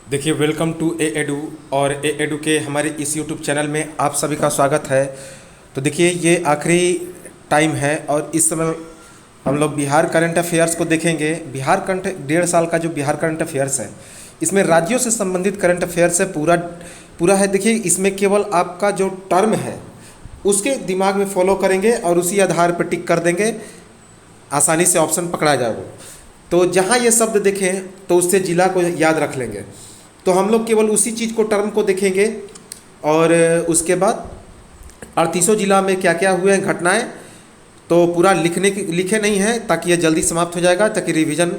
देखिए, welcome to A edu. और ए edu के हमारे इस यूट्यूब चैनल में आप सभी का स्वागत है। तो देखिए, ये आखिरी टाइम है और इस समय हम लोग बिहार करंट अफेयर्स को देखेंगे। बिहार करंट 1.5 साल का जो बिहार करंट अफेयर्स है, इसमें राज्यों से संबंधित करंट अफेयर्स है, पूरा है। देखिए, इसमें केवल आपका जो टर्म है उसके दिमाग में फॉलो करेंगे और उसी आधार पर टिक कर देंगे, आसानी से ऑप्शन पकड़ा जाएगा। तो जहाँ ये शब्द देखें तो उससे जिला को याद रख लेंगे। तो हम लोग केवल उसी चीज़ को, टर्म को देखेंगे और उसके बाद 38 जिला में क्या क्या हुए हैं घटनाएं, तो पूरा लिखे नहीं है ताकि ये जल्दी समाप्त हो जाएगा, ताकि रिवीजन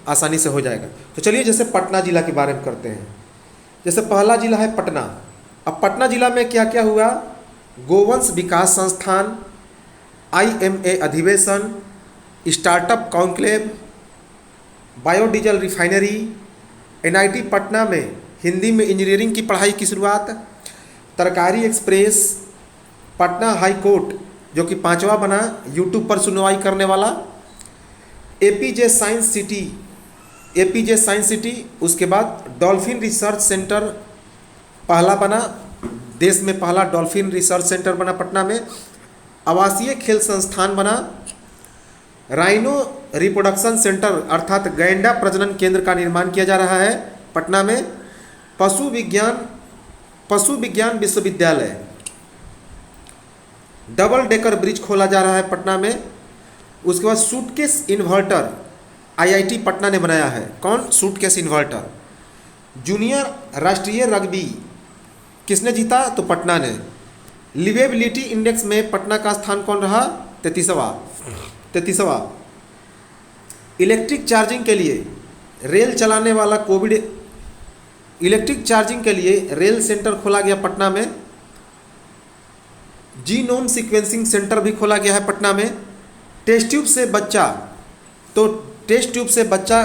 आसानी से हो जाएगा। तो चलिए, जैसे पटना जिला के बारे में करते हैं। जैसे पहला जिला है पटना। अब पटना जिला में क्या क्या हुआ? गोवंश विकास संस्थान, IMA अधिवेशन, startup conclave, biodiesel refinery, NIT Patna में हिंदी में इंजीनियरिंग की पढ़ाई की शुरुआत, तरकारी एक्सप्रेस, पटना हाई कोर्ट जो कि 5वां बना यूट्यूब पर सुनवाई करने वाला, APJ साइंस सिटी, उसके बाद डॉल्फिन रिसर्च सेंटर पहला बना, देश में पहला डॉल्फिन रिसर्च सेंटर बना पटना में, आवासीय खेल संस्थान बना, राइनो रिप्रोडक्शन सेंटर अर्थात गैंडा प्रजनन केंद्र का निर्माण किया जा रहा है पटना में, पशु विज्ञान विश्वविद्यालय, डबल डेकर ब्रिज खोला जा रहा है पटना में। उसके बाद सूटकेस इन्वर्टर IIT पटना ने बनाया है। कौन? Suitcase inverter. जूनियर राष्ट्रीय रग्बी किसने जीता? तो पटना ने। लिवेबिलिटी इंडेक्स में पटना का स्थान कौन रहा? 33वां। इलेक्ट्रिक चार्जिंग के लिए रेल सेंटर खोला गया पटना में। जीनोम सीक्वेंसिंग सेंटर भी खोला गया है पटना में। टेस्ट ट्यूब से बच्चा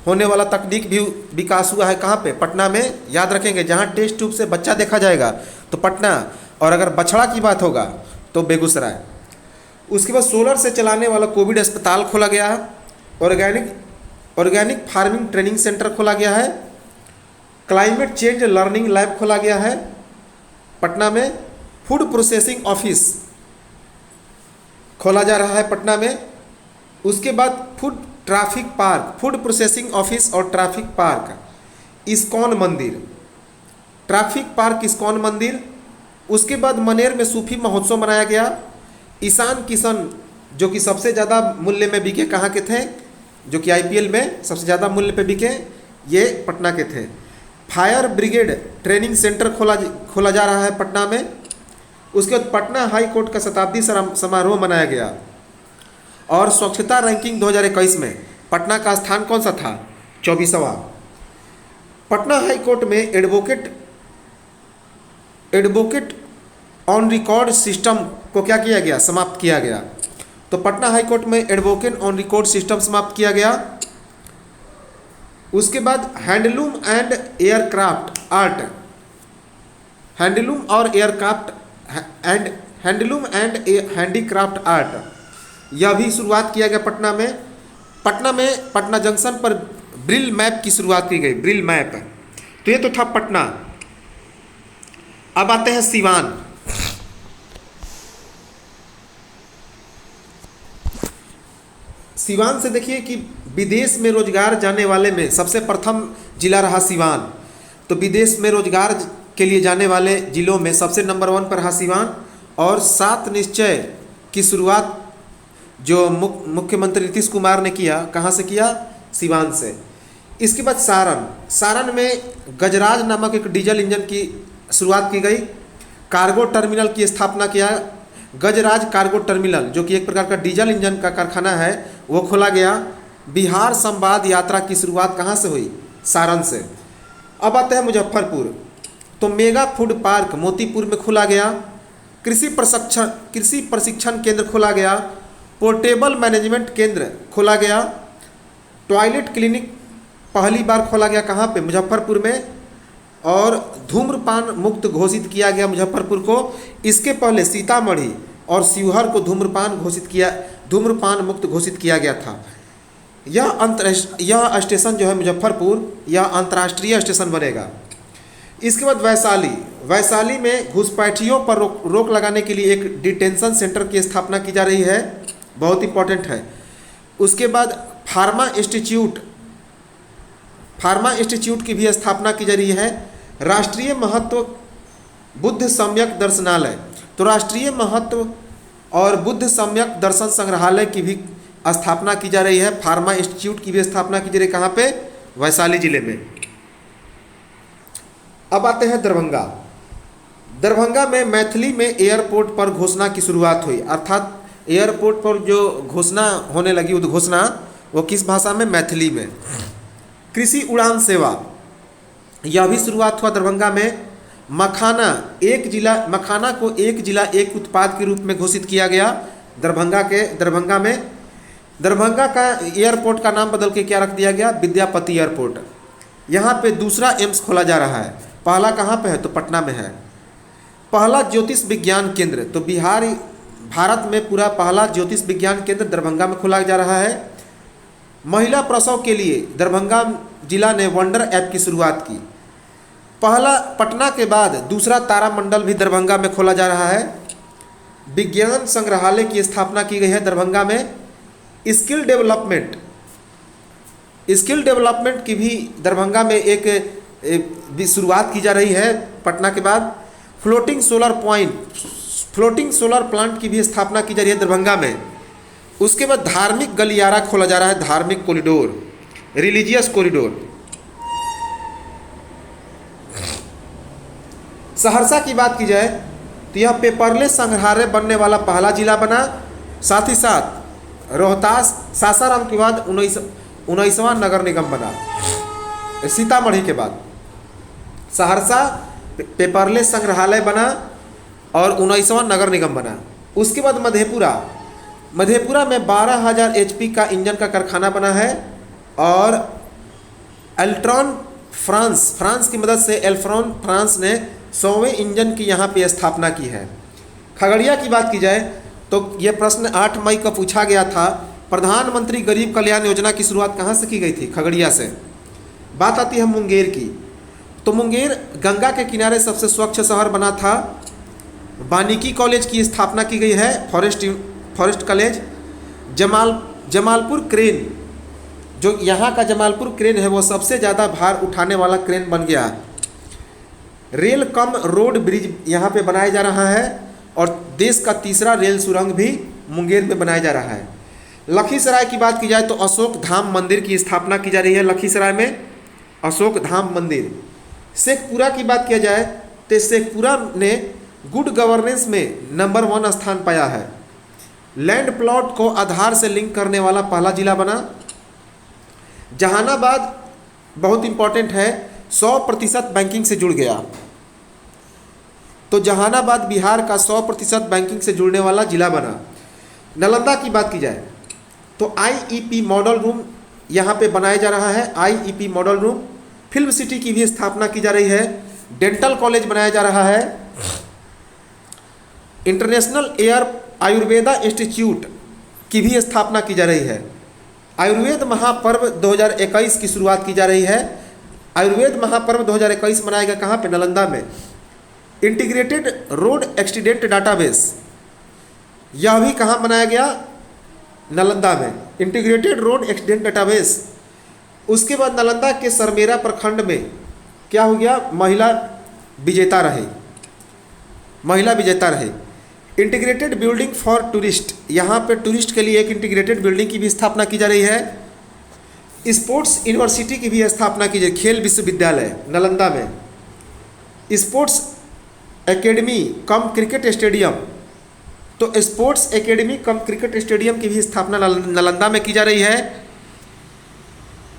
होने वाला तकनीक भी विकास हुआ है। कहाँ पे? पटना में। याद रखेंगे, जहाँ टेस्ट ट्यूब से बच्चा देखा जाएगा तो पटना, और अगर बछड़ा की बात होगा तो बेगूसराय। उसके बाद सोलर से चलाने वाला कोविड अस्पताल खोला गया है। ऑर्गेनिक फार्मिंग ट्रेनिंग सेंटर खोला गया है। क्लाइमेट चेंज लर्निंग लैब खोला गया है पटना में। फूड प्रोसेसिंग ऑफिस खोला जा रहा है पटना में। उसके बाद फूड प्रोसेसिंग ऑफिस और ट्रैफिक पार्क, इस्कॉन मंदिर। उसके बाद मनेर में सूफी महोत्सव मनाया गया। ईशान किशन जो कि सबसे ज़्यादा मूल्य में बिके, कहाँ के थे? जो कि IPL में सबसे ज़्यादा मूल्य पे बिके, ये पटना के थे। फायर ब्रिगेड ट्रेनिंग सेंटर खोला जा रहा है पटना में। उसके बाद पटना हाई कोर्ट का शताब्दी समारोह मनाया गया। और स्वच्छता रैंकिंग 2021 में पटना का स्थान कौन सा था? 24वां। पटना हाई कोर्ट में एडवोकेट ऑन रिकॉर्ड सिस्टम को क्या किया गया? समाप्त किया गया। तो पटना हाई कोर्ट में एडवोकेट ऑन रिकॉर्ड सिस्टम समाप्त किया गया। उसके बाद हैंडलूम एंड हैंडीक्राफ्ट आर्ट, यह भी शुरुआत किया गया पटना में। पटना जंक्शन पर ब्रिल मैप की शुरुआत की गई। Brill map. तो ये तो था पटना। अब आते हैं सीवान। सीवान से देखिए कि विदेश में रोजगार जाने वाले में सबसे प्रथम जिला रहा सीवान। तो विदेश में रोजगार के लिए जाने वाले जिलों में सबसे नंबर 1 पर रहा सीवान। और 7 निश्चय की शुरुआत जो मुख्यमंत्री नीतीश कुमार ने किया, कहाँ से किया? सीवान से। इसके बाद सारण में गजराज नामक एक डीजल इंजन की शुरुआत की गई। कार्गो टर्मिनल की स्थापना किया। गजराज कार्गो टर्मिनल जो कि एक प्रकार का डीजल इंजन का कारखाना है, वो खोला गया। बिहार संवाद यात्रा की शुरुआत कहाँ से हुई? सारण से। अब आते हैं मुजफ्फरपुर। तो मेगा फूड पार्क मोतीपुर में खोला गया। कृषि प्रशिक्षण केंद्र खोला गया। पोर्टेबल मैनेजमेंट केंद्र खोला गया। टॉयलेट क्लिनिक पहली बार खोला गया, कहाँ पे? मुजफ्फरपुर में। और धूम्रपान मुक्त घोषित किया गया मुजफ्फरपुर को। इसके पहले सीतामढ़ी और शिवहर को धूम्रपान मुक्त घोषित किया गया था। यह स्टेशन जो है मुजफ्फरपुर, यह अंतर्राष्ट्रीय स्टेशन बनेगा। इसके बाद वैशाली में घुसपैठियों पर रोक लगाने के लिए एक डिटेंशन सेंटर की स्थापना की जा रही है, बहुत इंपॉर्टेंट है। उसके बाद फार्मा इंस्टीट्यूट की भी स्थापना की जा रही है। राष्ट्रीय महत्व बुद्ध सम्यक दर्शनालय, तो राष्ट्रीय महत्व और बुद्ध सम्यक दर्शन संग्रहालय की भी स्थापना की जा रही है। फार्मा इंस्टीट्यूट की भी स्थापना की जा रही है, कहाँ पे? वैशाली जिले में। अब आते हैं दरभंगा में मैथिली में एयरपोर्ट पर घोषणा की शुरुआत हुई, अर्थात एयरपोर्ट पर जो घोषणा होने लगी, उद्घोषणा, वो किस भाषा में? मैथिली में। कृषि उड़ान सेवा, यह भी शुरुआत हुआ दरभंगा में। मखाना को एक जिला एक उत्पाद के रूप में घोषित किया गया दरभंगा में। दरभंगा का एयरपोर्ट का नाम बदल के क्या रख दिया गया? विद्यापति एयरपोर्ट। यहाँ पे दूसरा एम्स खोला जा रहा है। पहला कहाँ पे है? तो पटना में है। पहला ज्योतिष विज्ञान केंद्र, तो भारत में पूरा पहला ज्योतिष विज्ञान केंद्र दरभंगा में खोला जा रहा है। महिला प्रसव के लिए दरभंगा जिला ने वंडर ऐप की शुरुआत की। पहला पटना के बाद दूसरा तारामंडल भी दरभंगा में खोला जा रहा है। विज्ञान संग्रहालय की स्थापना की गई है दरभंगा में। स्किल डेवलपमेंट की भी दरभंगा में एक शुरुआत की जा रही है पटना के बाद। फ्लोटिंग सोलर प्लांट की भी स्थापना की जा रही है दरभंगा में। उसके बाद धार्मिक गलियारा खोला जा रहा है, धार्मिक कॉरिडोर, रिलीजियस कॉरिडोर। सहरसा की बात की जाए तो यह पेपरलेस संग्रहालय बनने वाला पहला जिला बना। साथ ही साथ रोहतास, सासाराम के बाद 19वां नगर निगम बना। सीतामढ़ी के बाद सहरसा पेपरलेस संग्रहालय बना और 19वां नगर निगम बना। उसके बाद मधेपुरा में 12,000 HP का इंजन का कारखाना बना है। और एल्ट्रॉन फ्रांस की मदद से एल्फ्रॉन फ्रांस ने 100वें इंजन की यहाँ पे स्थापना की है। खगड़िया की बात की जाए तो ये प्रश्न 8 मई को पूछा गया था। प्रधानमंत्री गरीब कल्याण योजना की शुरुआत कहाँ से की गई थी? खगड़िया से। बात आती है मुंगेर की, तो मुंगेर गंगा के किनारे सबसे स्वच्छ शहर बना था। वानिकी कॉलेज की स्थापना की गई है, फॉरेस्ट कॉलेज। जमालपुर क्रेन, जो यहाँ का जमालपुर क्रेन है वो सबसे ज़्यादा भार उठाने वाला क्रेन बन गया। रेल कम रोड ब्रिज यहाँ पे बनाया जा रहा है और देश का तीसरा रेल सुरंग भी मुंगेर में बनाया जा रहा है। लखीसराय की बात की जाए तो अशोक धाम मंदिर की स्थापना की जा रही है लखीसराय में, अशोक धाम मंदिर। शेखपुरा की बात किया जाए तो शेखपुरा ने गुड गवर्नेंस में नंबर 1 स्थान पाया है। लैंड प्लॉट को आधार से लिंक करने वाला पहला जिला बना। जहानाबाद बहुत इंपॉर्टेंट है, 100% बैंकिंग से जुड़ गया। तो जहानाबाद बिहार का 100% बैंकिंग से जुड़ने वाला जिला बना। नालंदा की बात की जाए तो IEP मॉडल रूम यहाँ पे बनाया जा रहा है, IEP model room. Film city की भी स्थापना की जा रही है। डेंटल कॉलेज बनाया जा रहा है। इंटरनेशनल आयुर्वेदा इंस्टीट्यूट की भी स्थापना की जा रही है। आयुर्वेद महापर्व 2021 की शुरुआत की जा रही है। आयुर्वेद महापर्व 2021 मनाएगा कहाँ पे? नालंदा में। इंटीग्रेटेड रोड एक्सीडेंट डाटाबेस, यह भी कहाँ बनाया गया? नालंदा में, इंटीग्रेटेड रोड एक्सीडेंट डाटाबेस। उसके बाद नालंदा के सरमेरा प्रखंड में क्या हो गया? महिला विजेता रहे। इंटीग्रेटेड बिल्डिंग फॉर टूरिस्ट, यहाँ पे टूरिस्ट के लिए एक इंटीग्रेटेड बिल्डिंग की भी स्थापना की जा रही है। स्पोर्ट्स यूनिवर्सिटी की भी स्थापना की जाए, खेल विश्वविद्यालय नालंदा में। स्पोर्ट्स एकेडमी कम क्रिकेट स्टेडियम, तो स्पोर्ट्स एकेडमी कम क्रिकेट स्टेडियम की भी स्थापना नालंदा में की जा रही है।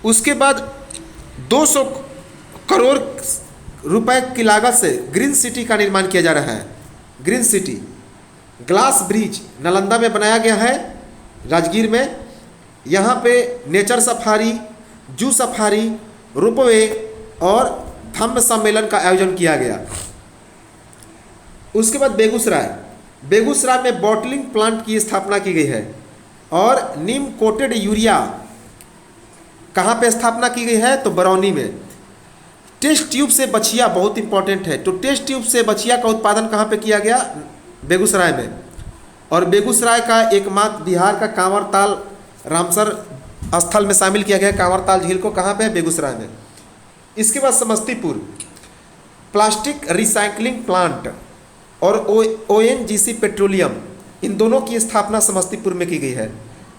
उसके बाद 200 करोड़ रुपए की लागत से ग्रीन सिटी का निर्माण किया जा रहा है। Green city glass bridge Nalanda में बनाया गया है, राजगीर में। यहाँ पे nature safari, zoo safari, ropeway और धम्म सम्मेलन का आयोजन किया गया। उसके बाद बेगूसराय में बॉटलिंग प्लांट की स्थापना की गई है और नीम कोटेड यूरिया कहाँ पे स्थापना की गई है? तो बरौनी में। टेस्ट ट्यूब से बछिया बहुत इंपॉर्टेंट है, तो टेस्ट ट्यूब से बछिया का उत्पादन कहाँ पे किया गया? बेगूसराय में। और बेगूसराय का एकमात्र बिहार का कांवरताल रामसर स्थल में शामिल किया गया। कांवरताल झील को कहाँ पे? बेगूसराय में। इसके बाद समस्तीपुर प्लास्टिक रिसाइकलिंग प्लांट और ओएनजीसी पेट्रोलियम, इन दोनों की स्थापना समस्तीपुर में की गई है।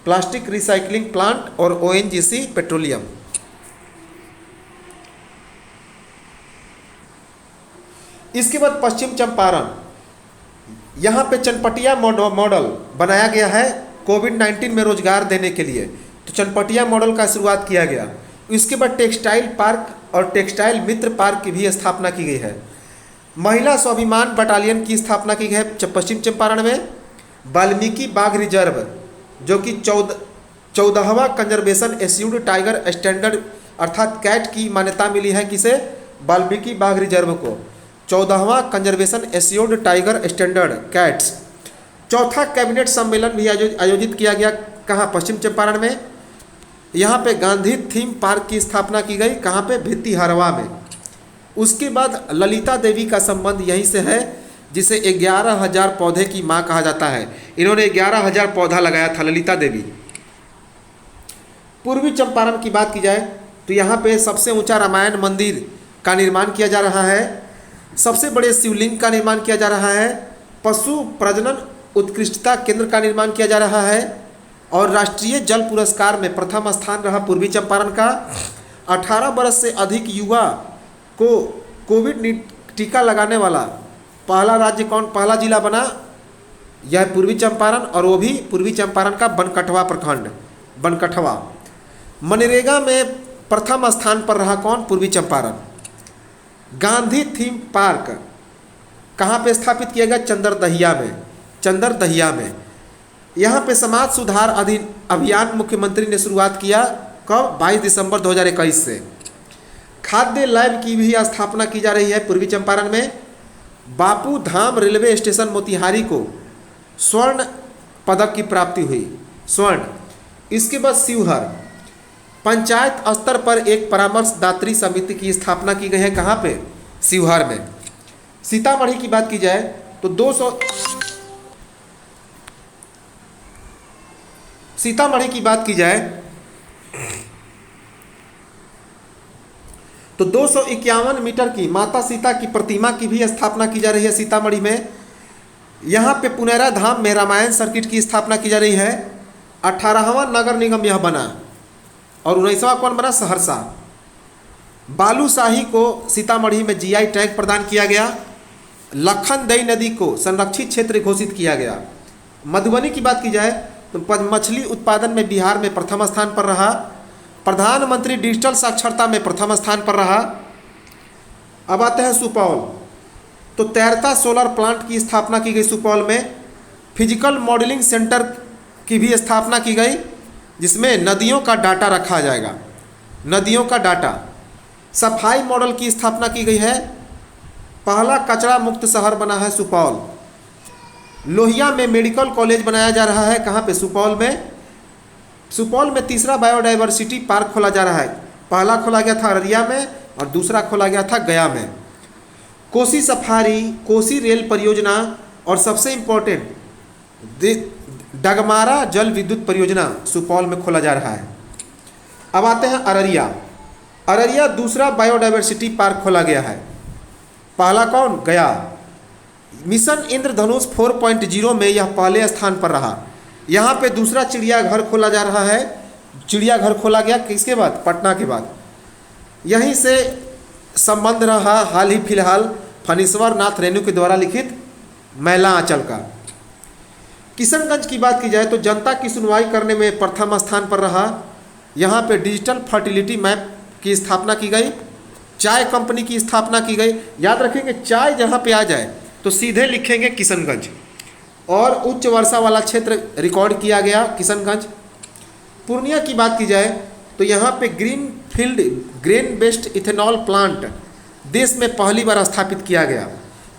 प्लास्टिक रिसाइकलिंग प्लांट और ओएनजीसी पेट्रोलियम। इसके बाद पश्चिम चंपारण, यहाँ पे चनपटिया मॉडल बनाया गया है कोविड-19 में रोजगार देने के लिए, तो चनपटिया मॉडल का शुरुआत किया गया। इसके बाद टेक्सटाइल पार्क और टेक्सटाइल मित्र पार्क की भी स्थापना की गई है। महिला स्वाभिमान बटालियन की स्थापना की गई है पश्चिम चंपारण में। वाल्मीकि बाघ रिजर्व, जो कि 14वां कंजर्वेशन एस्यूड टाइगर स्टैंडर्ड अर्थात कैट की मान्यता मिली है किसे? वाल्मीकि बाघ रिजर्व को 14वां कंजर्वेशन एस्यूड टाइगर स्टैंडर्ड कैट्स। चौथा कैबिनेट सम्मेलन भी आयोजित किया गया, कहाँ? पश्चिम चंपारण में। यहाँ पे गांधी थीम पार्क की स्थापना की गई, कहाँ पे? भित्तिहरवा में। उसके बाद ललिता देवी का संबंध यहीं से है, जिसे 11,000 पौधे की माँ कहा जाता है। इन्होंने 11,000 पौधा लगाया था, ललिता देवी। पूर्वी चंपारण की बात की जाए तो यहाँ पे सबसे ऊंचा रामायण मंदिर का निर्माण किया जा रहा है। सबसे बड़े शिवलिंग का निर्माण किया जा रहा है। पशु प्रजनन उत्कृष्टता केंद्र का निर्माण किया जा रहा है। और राष्ट्रीय जल पुरस्कार में प्रथम स्थान रहा पूर्वी चंपारण का। 18 वर्ष से अधिक युवा को कोविड टीका लगाने वाला पहला राज्य कौन, पहला जिला बना? यह पूर्वी चंपारण, और वो भी पूर्वी चंपारण का बनकटवा प्रखंड, बनकटवा। मनरेगा में प्रथम स्थान पर रहा कौन? पूर्वी चंपारण। गांधी थीम पार्क कहाँ पे स्थापित किया गया? चंदरदहिया में, चंदरदहिया में। यहाँ पे समाज सुधार अभियान मुख्यमंत्री ने शुरुआत किया, कब? 22 दिसंबर 2021 से। खाद्य लैब की भी स्थापना की जा रही है पूर्वी चंपारण में। बापू धाम रेलवे स्टेशन मोतिहारी को स्वर्ण पदक की प्राप्ति हुई, स्वर्ण। इसके बाद शिवहर पंचायत स्तर पर एक परामर्शदात्री समिति की स्थापना की गई है, कहाँ पे? शिवहर में। सीतामढ़ी की बात की जाए तो सीतामढ़ी की बात की जाए तो 251 मीटर की माता सीता की प्रतिमा की भी स्थापना की जा रही है सीतामढ़ी में। यहाँ पे पुनेरा धाम में रामायण सर्किट की स्थापना की जा रही है। 18वां नगर निगम यह बना, और 19वां कौन बना? सहरसा। बालूशाही को सीतामढ़ी में जीआई टैग प्रदान किया गया। लखनदेई नदी को संरक्षित क्षेत्र घोषित किया गया। मधुबनी की बात की जाए तो मछली उत्पादन में बिहार में प्रथम स्थान पर रहा। प्रधानमंत्री डिजिटल साक्षरता में प्रथम स्थान पर रहा। अब आते हैं सुपौल, तो तैरता सोलर प्लांट की स्थापना की गई सुपौल में। फिजिकल मॉडलिंग सेंटर की भी स्थापना की गई, जिसमें नदियों का डाटा रखा जाएगा, नदियों का डाटा। सफाई मॉडल की स्थापना की गई है। पहला कचरा मुक्त शहर बना है सुपौल। लोहिया में मेडिकल कॉलेज बनाया जा रहा है, कहाँ पे? सुपौल में। सुपौल में तीसरा बायोडाइवर्सिटी पार्क खोला जा रहा है। पहला खोला गया था अररिया में और दूसरा खोला गया था गया में। कोसी सफारी, कोसी रेल परियोजना और सबसे इम्पोर्टेंट डगमारा जल विद्युत परियोजना सुपौल में खोला जा रहा है। अब आते हैं अररिया। अररिया दूसरा बायोडाइवर्सिटी पार्क खोला गया है। पहला कौन? गया। मिशन इंद्रधनुष 4.0 में यह पहले स्थान पर रहा। यहाँ पे दूसरा चिड़ियाघर खोला जा रहा है। चिड़ियाघर खोला गया किसके बाद? पटना के बाद। यहीं से संबंध रहा हाल ही फिलहाल फणीश्वर नाथ रेणु के द्वारा लिखित मैला आंचल का। किशनगंज की बात की जाए तो जनता की सुनवाई करने में प्रथम स्थान पर रहा। यहाँ पे डिजिटल फर्टिलिटी मैप की स्थापना की गई। चाय कंपनी की स्थापना की गई। याद रखेंगे, चाय जहाँ पे आ जाए तो सीधे लिखेंगे किशनगंज। और उच्च वर्षा वाला क्षेत्र रिकॉर्ड किया गया किशनगंज। पूर्णिया की बात की जाए तो यहाँ पे green field grain based ethanol plant देश में पहली बार स्थापित किया गया।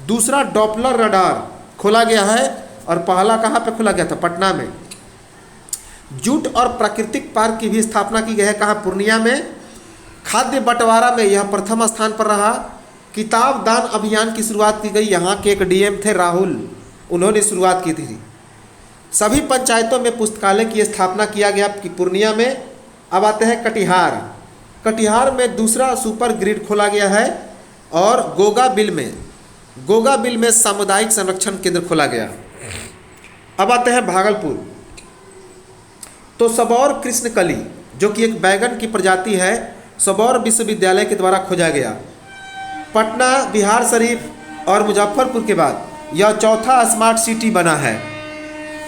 दूसरा डॉपलर रडार खोला गया है और पहला कहाँ पे खोला गया था? पटना में। जूट और प्राकृतिक पार्क की भी स्थापना की गई है, कहाँ, पूर्णिया में। खाद्य बंटवारा में यह प्रथम स्थान पर रहा। किताब दान अभियान की शुरुआत की गई, यहाँ के एक डीएम थे राहुल, उन्होंने शुरुआत की थी। सभी पंचायतों में पुस्तकालय की स्थापना किया गया कि पूर्णिया में। अब आते हैं कटिहार। कटिहार में दूसरा सुपर ग्रिड खोला गया है और गोगा बिल में सामुदायिक संरक्षण केंद्र खोला गया। अब आते हैं भागलपुर। तो सबौर कृष्णकली जो कि एक बैगन की प्रजाति है, सबौर विश्वविद्यालय के द्वारा खोजा गया। पटना, बिहार शरीफ और मुजफ्फरपुर के बाद यह चौथा स्मार्ट सिटी बना है।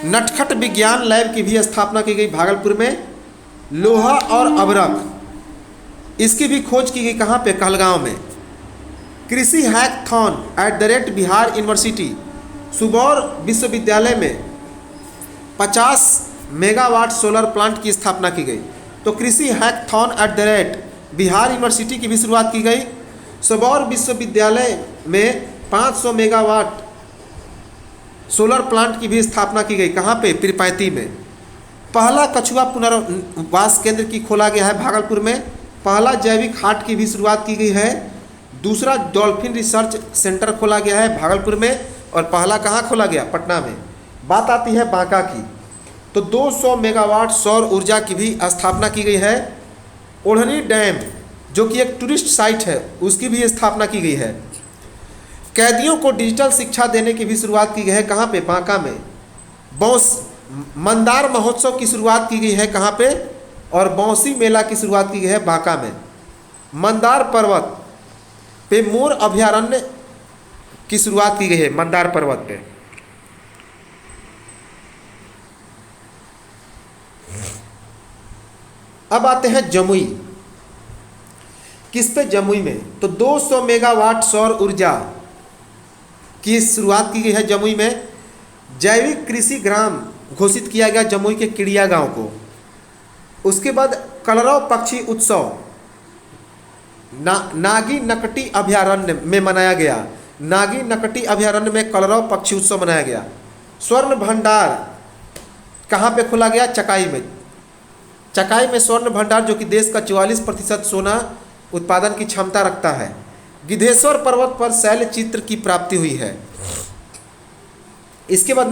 नटखट विज्ञान लैब की भी स्थापना की गई भागलपुर में। लोहा और अबरख इसकी भी खोज की गई, कहाँ पे, कहलगांव में। कृषि हैकथॉन @बिहार यूनिवर्सिटी सुबौर विश्वविद्यालय में 50 मेगावाट सोलर प्लांट की स्थापना की गई। तो कृषि हैकथॉन @बिहार यूनिवर्सिटी की भी शुरुआत की गई। सबौर विश्वविद्यालय में 500 मेगावाट सोलर प्लांट की भी स्थापना की गई, कहाँ पे, पीरपैंती में। पहला कछुआ पुनर्वास केंद्र की खोला गया है भागलपुर में। पहला जैविक हाट की भी शुरुआत की गई है। दूसरा डॉल्फिन रिसर्च सेंटर खोला गया है भागलपुर में। और पहला कहाँ खोला गया, पटना में। बात आती है बांका की। तो 200 मेगावाट सौर ऊर्जा की भी स्थापना की गई है। ओढ़नी डैम जो कि एक टूरिस्ट साइट है, उसकी भी स्थापना की गई है। कैदियों को डिजिटल शिक्षा देने की भी शुरुआत की गई है, कहाँ पे, बांका में। मंदार महोत्सव की शुरुआत की गई है, कहाँ पे, और बौंसी मेला की शुरुआत की गई है बांका में। मंदार पर्वत पे मोर अभयारण्य की शुरुआत की गई है, मंदार पर्वत पे। अब आते हैं जमुई। किस पे, जमुई में। तो 200 मेगावाट सौर ऊर्जा की शुरुआत की गई है जमुई में। जैविक कृषि ग्राम घोषित किया गया जमुई के किड़िया गांव को। उसके बाद कलरव पक्षी उत्सव नागी नकटी अभयारण्य में मनाया गया। नागी नकटी अभयारण्य में कलरव पक्षी उत्सव मनाया गया। स्वर्ण भंडार कहाँ पे खोला गया, चकाई में। चकाई में स्वर्ण भंडार जो कि देश का 44% सोना उत्पादन की क्षमता रखता है। गिद्धेश्वर पर्वत पर शैल चित्र की प्राप्ति हुई है। इसके बाद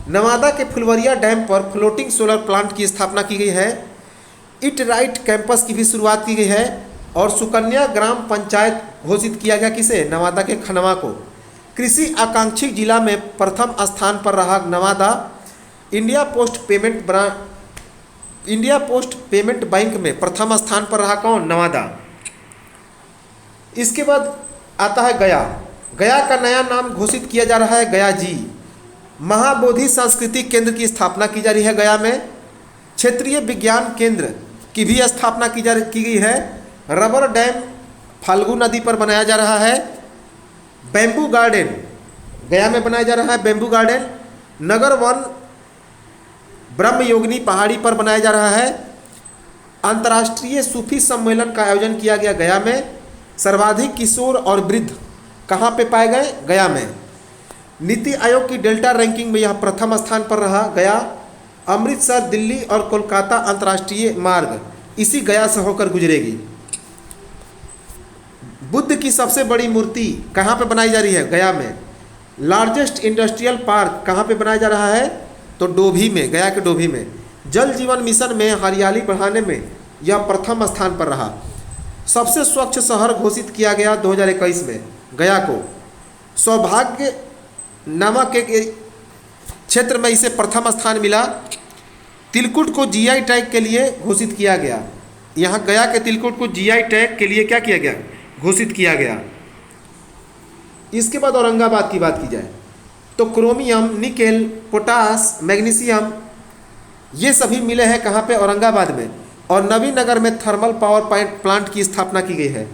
नवादा के फुलवरिया डैम पर फ्लोटिंग सोलर प्लांट की स्थापना की गई है। इट राइट कैंपस की भी शुरुआत की गई है। और सुकन्या ग्राम पंचायत घोषित किया गया, किसे, नवादा के खनवा को। कृषि आकांक्षी जिला में प्रथम स्थान पर रहा Nawada. India post payment bank में प्रथम स्थान पर रहा कौन, नवादा। इसके बाद आता है गया का नया नाम घोषित किया जा रहा है, गया जी। महाबोधि सांस्कृतिक केंद्र की स्थापना की जा रही है गया में। क्षेत्रीय विज्ञान केंद्र की भी स्थापना की गई है। रबर डैम फाल्गु नदी पर बनाया जा रहा है। बैम्बू गार्डन गया में बनाया जा रहा है, बैम्बू गार्डन। नगर वन ब्रह्मयोगिनी पहाड़ी पर बनाया जा रहा है। अंतर्राष्ट्रीय सूफी सम्मेलन का आयोजन किया गया गया में। सर्वाधिक किशोर और वृद्ध कहाँ पे पाए गए, गया में। नीति आयोग की डेल्टा रैंकिंग में यह प्रथम स्थान पर रहा गया। अमृतसर, दिल्ली और कोलकाता अंतर्राष्ट्रीय मार्ग इसी गया से होकर गुजरेगी। बुद्ध की सबसे बड़ी मूर्ति कहाँ पे बनाई जा रही है, गया में। लार्जेस्ट इंडस्ट्रियल पार्क कहाँ पे बनाया जा रहा है, तो डोभी में, गया के डोभी में। जल जीवन मिशन में हरियाली बढ़ाने में यह प्रथम स्थान पर रहा। सबसे स्वच्छ शहर घोषित किया गया 2021 में गया को। सौभाग्य नामक एक क्षेत्र में इसे प्रथम स्थान मिला। तिलकुट को जीआई टैग के लिए घोषित किया गया। यहाँ गया के तिलकुट को जीआई टैग के लिए क्या किया गया, घोषित किया गया। इसके बाद औरंगाबाद की बात की जाए तो क्रोमियम, निकेल, पोटास, मैग्नीशियम ये सभी मिले हैं कहाँ पे, औरंगाबाद में। और नवीनगर में थर्मल पावर प्लांट की स्थापना की गई है।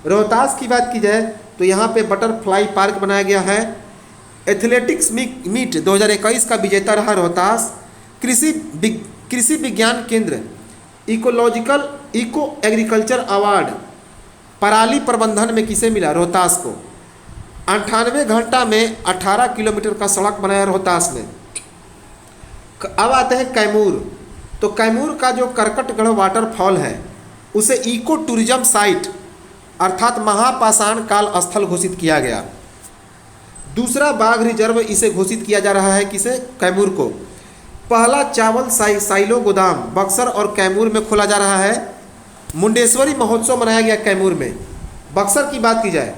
रोहतास की बात की जाए तो यहाँ पे बटरफ्लाई पार्क बनाया गया है। एथलेटिक्स मीट 2021 का विजेता रहा रोहतास। कृषि विज्ञान केंद्र इको एग्रीकल्चर अवार्ड पराली प्रबंधन में किसे मिला, रोहतास को। 98 घंटा में 18 किलोमीटर का सड़क बनाया रोहतास में। अब आते हैं कैमूर। तो कैमूर का जो करकटगढ़ वाटरफॉल है उसे इको टूरिज्म साइट अर्थात महापाषाण काल स्थल घोषित किया गया। दूसरा बाघ रिजर्व इसे घोषित किया जा रहा है किसे, कैमूर को। पहला चावल साइलो गोदाम बक्सर और कैमूर में खोला जा रहा है। मुंडेश्वरी महोत्सव मनाया गया कैमूर में। बक्सर की बात की जाए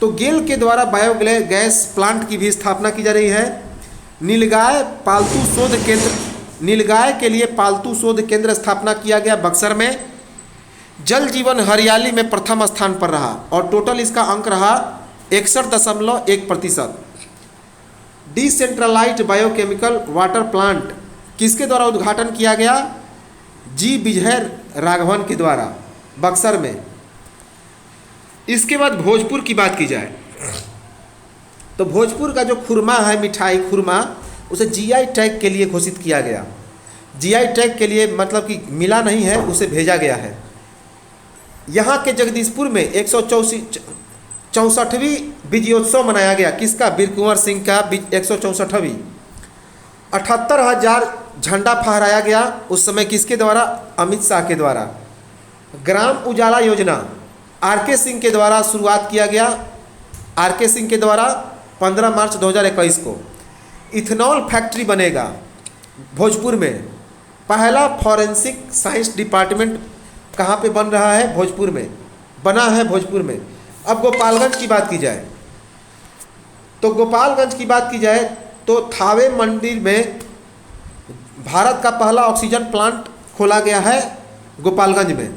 तो गेल के द्वारा बायोगैस प्लांट की भी स्थापना की जा रही है। नीलगाय के लिए पालतू शोध केंद्र स्थापना किया गया बक्सर में। जल जीवन हरियाली में प्रथम स्थान पर रहा और टोटल इसका अंक रहा 61.1%। डिसेंट्रलाइज्ड बायोकेमिकल वाटर प्लांट किसके द्वारा उद्घाटन किया गया, जी विजय राघवन के द्वारा बक्सर में। इसके बाद भोजपुर की बात की जाए तो भोजपुर का जो खुरमा है, मिठाई खुरमा, उसे जीआई टैग के लिए घोषित किया गया। जीआई टैग के लिए मतलब कि मिला नहीं है, उसे भेजा गया है। यहाँ के जगदीशपुर में 164वीं विजयोत्सव मनाया गया। किसका, वीर कुंवर सिंह का 164वीं। 78,000 झंडा फहराया गया उस समय किसके द्वारा, अमित शाह के द्वारा। ग्राम उजाला योजना आर.के. सिंह के द्वारा शुरुआत किया गया। आर.के. सिंह के द्वारा 15 मार्च 2021 को। इथेनॉल फैक्ट्री बनेगा भोजपुर में। पहला फॉरेंसिक साइंस डिपार्टमेंट कहाँ पे बन रहा है, भोजपुर में बना है, भोजपुर में। अब गोपालगंज की बात की जाए तो थावे मंदिर में भारत का पहला ऑक्सीजन प्लांट खोला गया है गोपालगंज में।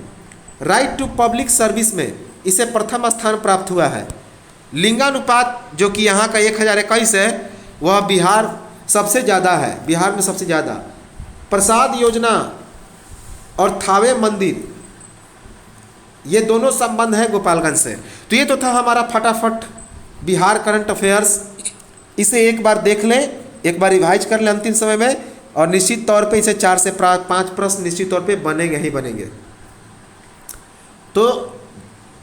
राइट टू पब्लिक सर्विस में इसे प्रथम स्थान प्राप्त हुआ है। लिंगानुपात जो कि यहाँ का 1021 है वह बिहार सबसे ज़्यादा है, बिहार में सबसे ज़्यादा। प्रसाद योजना और थावे मंदिर ये दोनों संबंध है गोपालगंज से। तो ये तो था हमारा फटाफट बिहार करंट अफेयर्स। इसे एक बार देख लें, एक बार रिवाइज कर लें अंतिम समय में, और निश्चित तौर पे इसे 4 से 5 प्रश्न निश्चित तौर पे बनेंगे ही बनेंगे। तो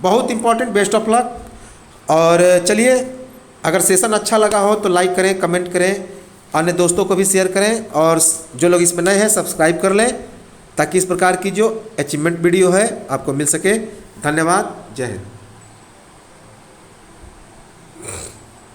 बहुत इंपॉर्टेंट, बेस्ट ऑफ लक। और चलिए, अगर सेशन अच्छा लगा हो तो लाइक करें, कमेंट करें, अन्य दोस्तों को भी शेयर करें, और जो लोग इसमें नए हैं सब्सक्राइब कर लें ताकि इस प्रकार की जो अचीवमेंट वीडियो है आपको मिल सके। धन्यवाद, जय हिंद।